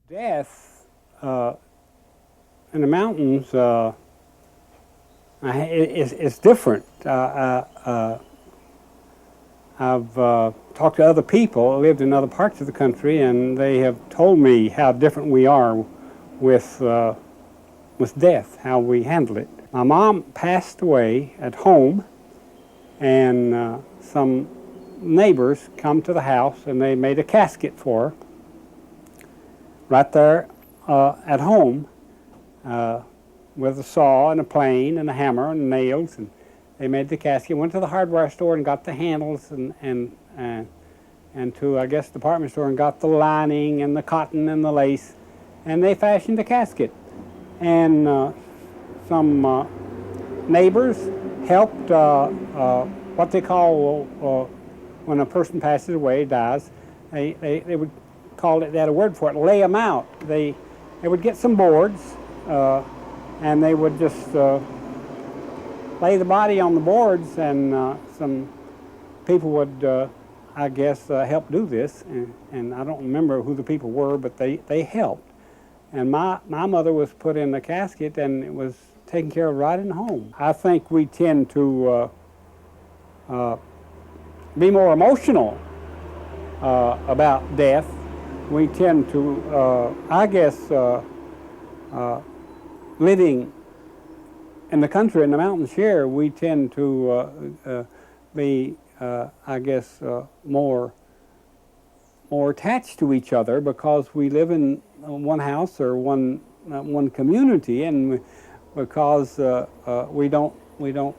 Death in the mountains is different. I've talked to other people, lived in other parts of the country, and they have told me how different we are with death, how we handle it. My mom passed away at home, and some neighbors come to the house, and they made a casket for her right there at home with a saw and a plane and a hammer and nails, and they made the casket. Went to the hardware store and got the handles, and to, I guess, the department store and got the lining and the cotton and the lace, and they fashioned a casket. And some neighbors helped what they call when a person passes away, dies, they would call it, they had a word for it, lay them out. They would get some boards and they would just lay the body on the boards, and some people would, I guess, help do this, and I don't remember who the people were, but they helped. And my mother was put in the casket, and it was taken care of right in home. I think we tend to be more emotional about death. We tend to, I guess, living in the country, in the mountains here, we tend to be, I guess, more attached to each other because we live in one house or one community, and because we don't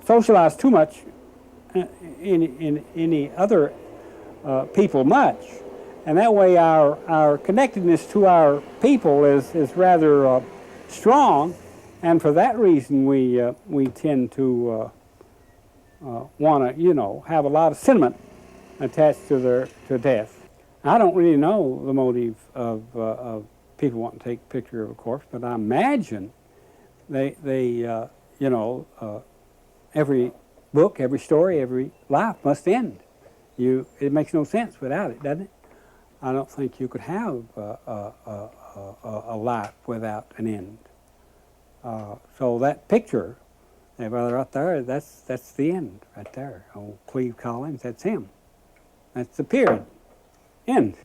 socialize too much in any other people much, and that way our connectedness to our people is rather strong, and for that reason we tend to want to have a lot of sentiment attached to death. I don't really know the motive of people wanting to take a picture of a corpse, but I imagine they every book, every story, every life must end. It makes no sense without it, doesn't it? I don't think you could have a life without an end. So that picture, that brother right there, that's the end right there. Old Cleve Collins, that's him. That's the period. End.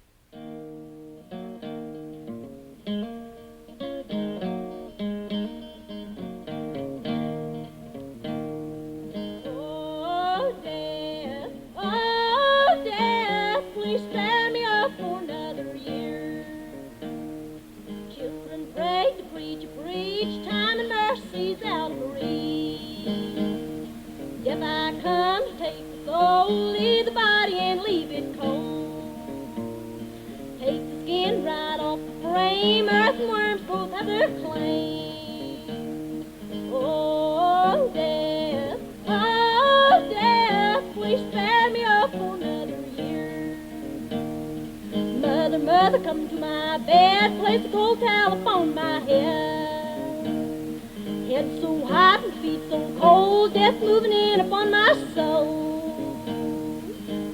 Mother, come to my bed, place a cold towel upon my head. Head so hot and feet so cold, death moving in upon my soul.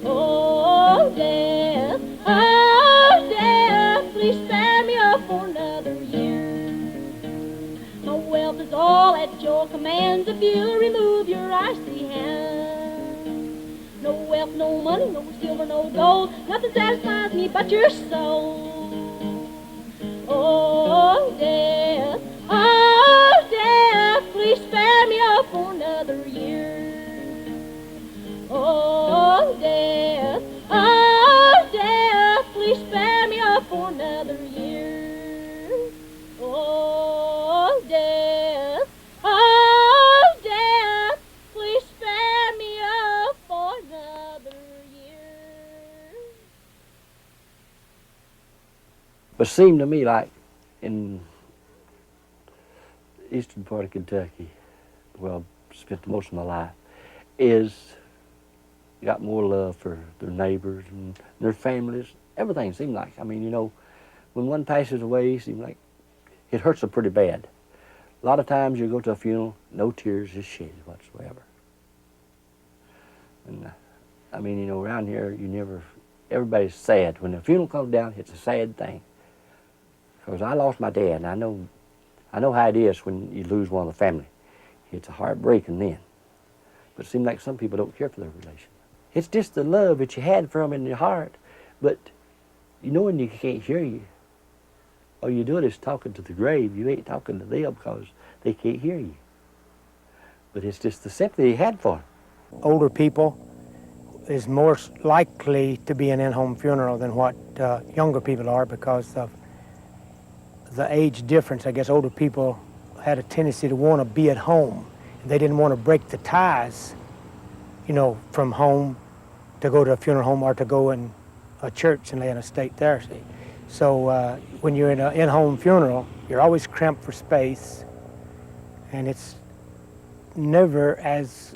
Oh, death, please spare me up for another year. My wealth is all at your commands if you'll remove your icy hand. No wealth, no money, no silver, no gold, nothing satisfies me but your soul. Oh, death, please spare me up for another year. Oh, death, please spare me up for another year. Oh, death, please spare me up for another year. But it seemed to me like in the eastern part of Kentucky, well, spent most of my life, is got more love for their neighbors and their families. Everything seemed like, when one passes away, it seems like it hurts them pretty bad. A lot of times you go to a funeral, no tears is shed whatsoever. And around here, everybody's sad. When the funeral comes down, it's a sad thing. Because I lost my dad, and I know how it is when you lose one of the family. It's heartbreaking then. But it seems like some people don't care for their relation. It's just the love that you had for them in your heart, but you know when you can't hear you. All you're doing is talking to the grave. You ain't talking to them because they can't hear you. But it's just the sympathy you had for them. Older people is more likely to be an in-home funeral than what younger people are because of the age difference. I guess older people had a tendency to want to be at home. They didn't want to break the ties, you know, from home to go to a funeral home or to go in a church and lay in a state there. See? So when you're in an in-home funeral, you're always cramped for space, and it's never as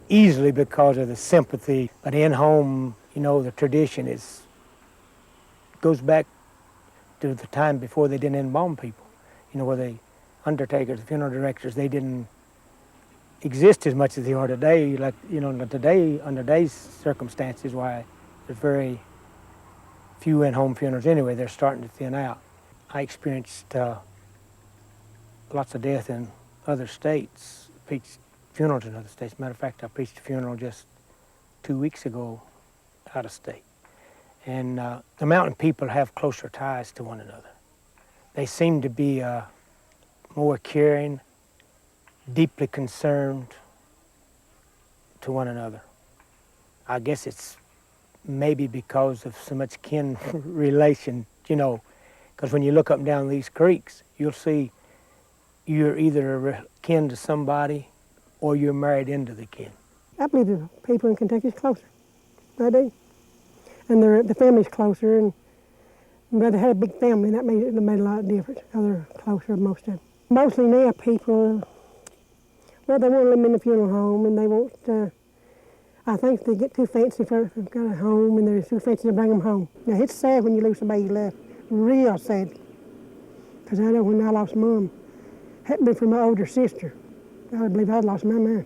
easily because of the sympathy. But in-home, you know, the tradition goes back to the time before they didn't embalm people. You know, where the undertakers, the funeral directors, they didn't exist as much as they are today. Like, you know, today, under today's circumstances, why there's very few in-home funerals anyway. They're starting to thin out. I experienced lots of death in other states, preached funerals in other states. Matter of fact, I preached a funeral just 2 weeks ago out of state. And the mountain people have closer ties to one another. They seem to be more caring, deeply concerned to one another. I guess it's maybe because of so much kin relation, you know, because when you look up and down these creeks, you'll see you're either kin to somebody or you're married into the kin. I believe the people in Kentucky is closer. I do. And the family's closer, and but they had a big family, and that made a lot of difference. They're closer, most of them. Mostly now people, well, they won't let them in the funeral home, and they won't, I think they get too fancy for they've got a home, and they're too fancy to bring them home. Now, it's sad when you lose somebody you love, real sad. Because I know when I lost Mom, it hadn't been for my older sister, I would believe I'd lost my mind.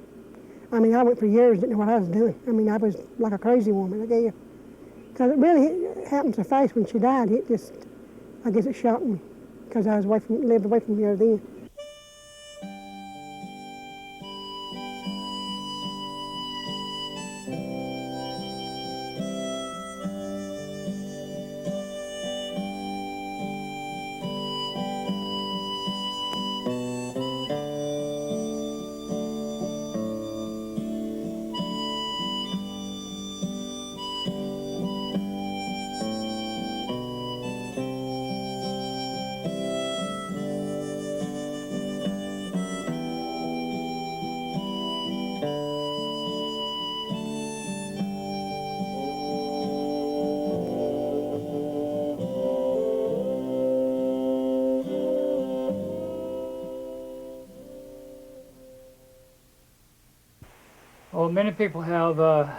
I mean, I went for years, didn't know what I was doing. I mean, I was like a crazy woman, I guess. Because it really happened so fast when she died, it just, I guess it shocked me. Because I was lived away from here then. Well, many people have the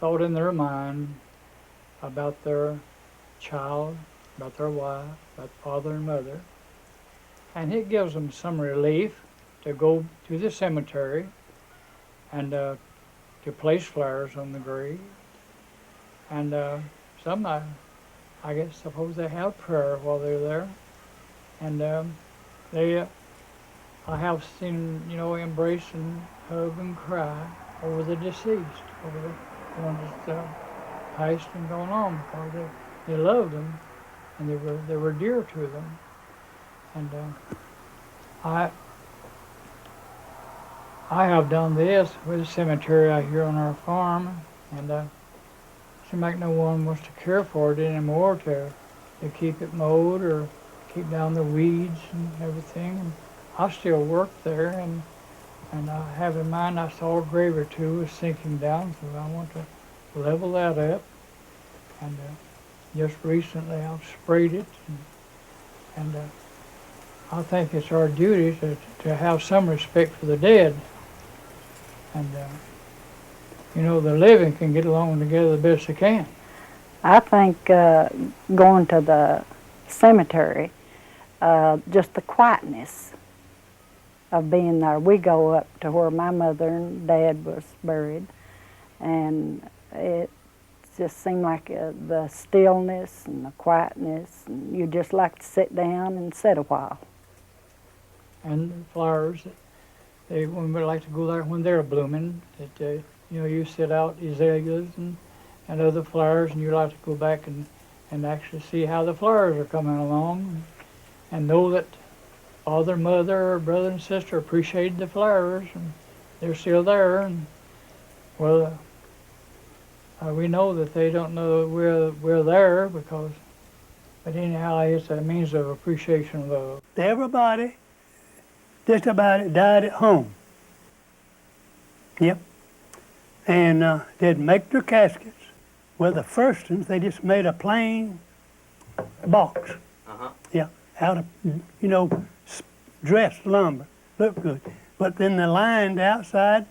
thought in their mind about their child, about their wife, about father and mother, and it gives them some relief to go to the cemetery and to place flowers on the grave. And some, I suppose they have prayer while they're there, and I have seen, you know, embrace and hug and cry over the deceased, over the ones that passed and gone on, because they loved them and they were dear to them. And I have done this with the cemetery out here on our farm, and it seems like no one wants to care for it anymore to keep it mowed or keep down the weeds and everything. I still work there, and I have in mind, I saw a grave or two was sinking down, so I want to level that up. And just recently I've sprayed it, and I think it's our duty to have some respect for the dead. And you know, the living can get along together the best they can. I think going to the cemetery, just the quietness of being there. We go up to where my mother and dad was buried, and it's just seemed like the stillness and the quietness, and you just like to sit down and sit a while. And the flowers, when we like to go there when they're blooming, that you sit out azaleas and other flowers, and you like to go back and actually see how the flowers are coming along, and know that father, mother, or brother and sister appreciated the flowers, and they're still there. And well, we know that they don't know we're there because, but anyhow, it's a means of appreciation of love. Everybody, just about it, died at home. Yep. And they'd make their caskets. Well, the first ones, they just made a plain box. Yeah, out of, dressed lumber. Looked good. But then they lined outside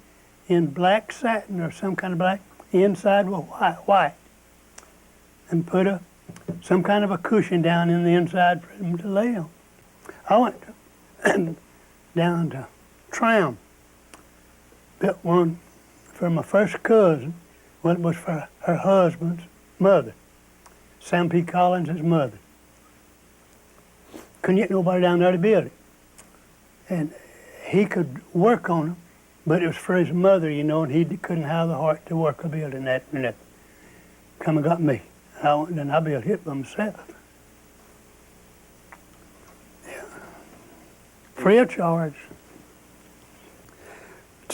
in black satin or some kind of black, inside was white. And put some kind of a cushion down in the inside for them to lay on. I went down to Tram, built one for my first cousin. Well, it was for her husband's mother, Sam P. Collins' mother. Couldn't get nobody down there to build it. And he could work on them, but it was for his mother, and he couldn't have the heart to work a building that and that. Come and got me. I went and I built it by myself. Yeah. Free of charge.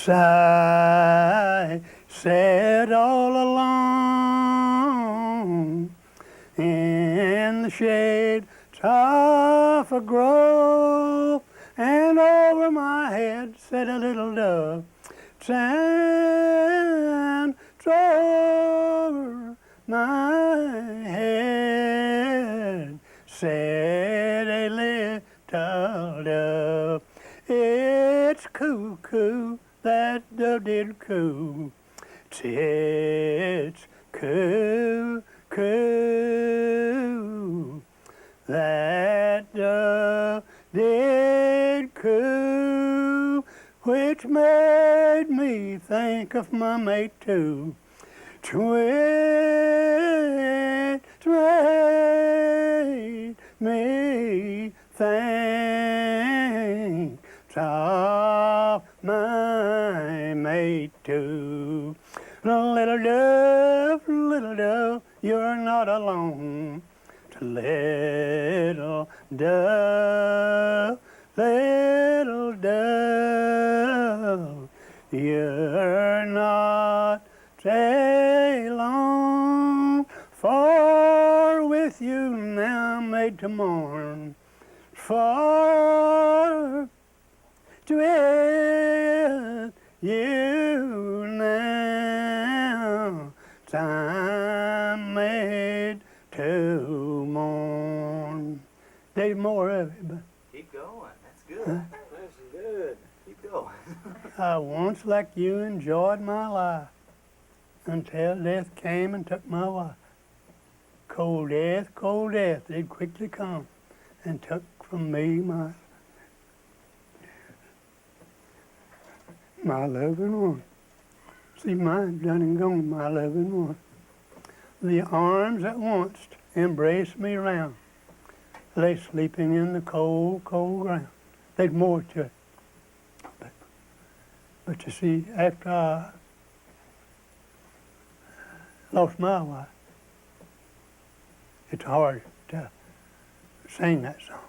I sat all alone in the shade of a grove, and over my head sat a little dove. Sound over my head said a little dove. It's cuckoo, that dove did coo. It's coo, coo, that dove did coo, which made me think of my mate too. Twit made me think of my mate too. Little dove, you're not alone. Little dove, you're not alone. For with you now made to mourn, for with you now time made to mourn. There's more of it, but keep going. That's good. That's good. Keep going. I once, like you, enjoyed my life until death came and took my wife. Cold death, they'd quickly come and took from me my loving one. See, mine's done and gone, my loving one. The arms that once embraced me round lay sleeping in the cold, cold ground. There's more to it. But you see, after I lost my wife, it's hard to sing that song.